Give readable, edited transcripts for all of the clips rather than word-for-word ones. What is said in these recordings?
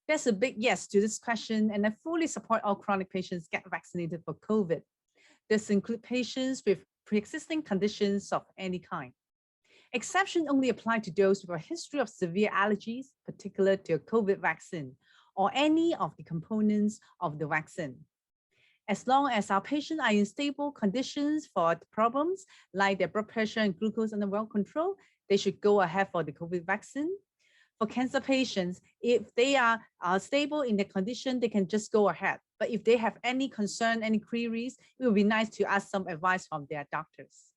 There's a big yes to this question, and I fully support all chronic patients get vaccinated for COVID. This includes patients with pre-existing conditions of any kind. Exceptions only apply to those with a history of severe allergies, particular to a COVID vaccine, or any of the components of the vaccine. As long as our patients are in stable conditions for the problems like their blood pressure and glucose under well control, they should go ahead for the COVID vaccine. For cancer patients, if they are stable in their condition, they can just go ahead. But if they have any concern, any queries, it would be nice to ask some advice from their doctors.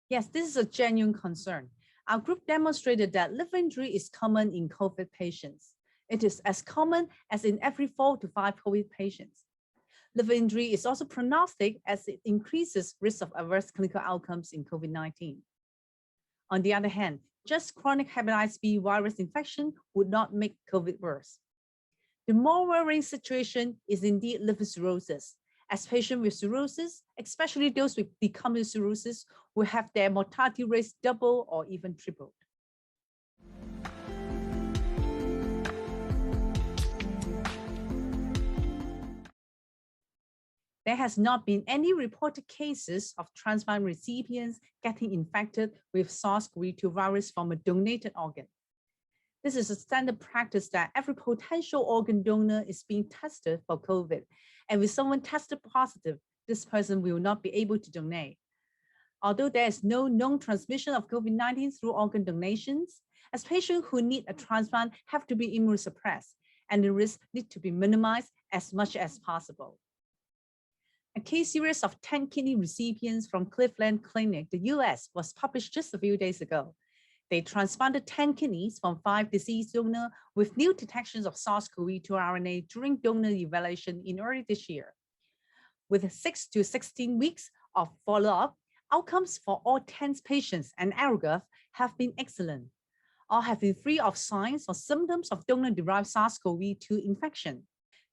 Yes, this is a genuine concern. Our group demonstrated that liver injury is common in COVID patients. It is as common as in every 4 to 5 COVID patients. Liver injury is also prognostic as it increases risk of adverse clinical outcomes in COVID-19. On the other hand, just chronic hepatitis B virus infection would not make COVID worse. The more worrying situation is indeed liver cirrhosis, as patients with cirrhosis, especially those with decumbent cirrhosis, will have their mortality rates double or even tripled. There has not been any reported cases of transplant recipients getting infected with SARS-CoV-2 virus from a donated organ. This is a standard practice that every potential organ donor is being tested for COVID. And if someone tested positive, this person will not be able to donate. Although there is no known transmission of COVID-19 through organ donations, as patients who need a transplant have to be immunosuppressed, and the risk need to be minimized as much as possible. A case series of 10 kidney recipients from Cleveland Clinic, the US, was published just a few days ago. They transplanted 10 kidneys from 5 deceased donors with new detections of SARS-CoV-2 RNA during donor evaluation in early this year. With 6 to 16 weeks of follow-up, outcomes for all 10 patients and allograft have been excellent. All have been free of signs or symptoms of donor-derived SARS-CoV-2 infection.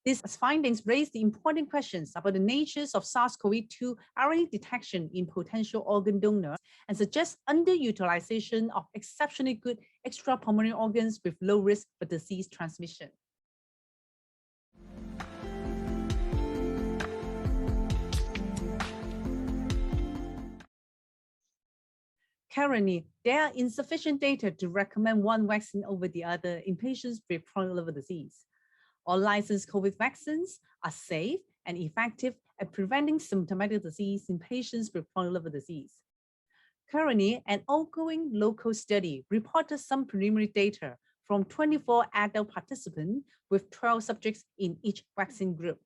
These findings raise the important questions about the natures of SARS-CoV-2 RNA detection in potential organ donors and suggest underutilization of exceptionally good extrapulmonary organs with low risk for disease transmission. Currently, there are insufficient data to recommend one vaccine over the other in patients with chronic liver disease. All licensed COVID vaccines are safe and effective at preventing symptomatic disease in patients with chronic liver disease. Currently, an ongoing local study reported some preliminary data from 24 adult participants with 12 subjects in each vaccine group.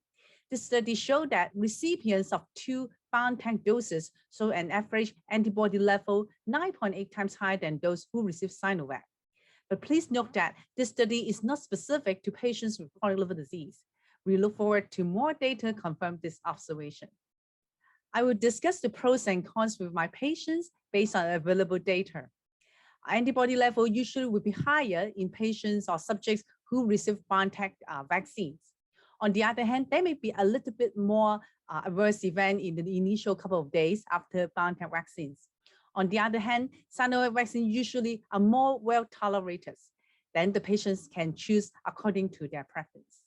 This study showed that recipients of 2 BioNTech doses saw an average antibody level 9.8 times higher than those who received Sinovac. But please note that this study is not specific to patients with chronic liver disease. We look forward to more data confirm this observation. I will discuss the pros and cons with my patients based on available data. Antibody level usually will be higher in patients or subjects who receive BioNTech vaccines. On the other hand, there may be a little bit more adverse event in the initial couple of days after BioNTech vaccines. On the other hand, Sinovac vaccines usually are more well tolerated. Then the patients can choose according to their preference.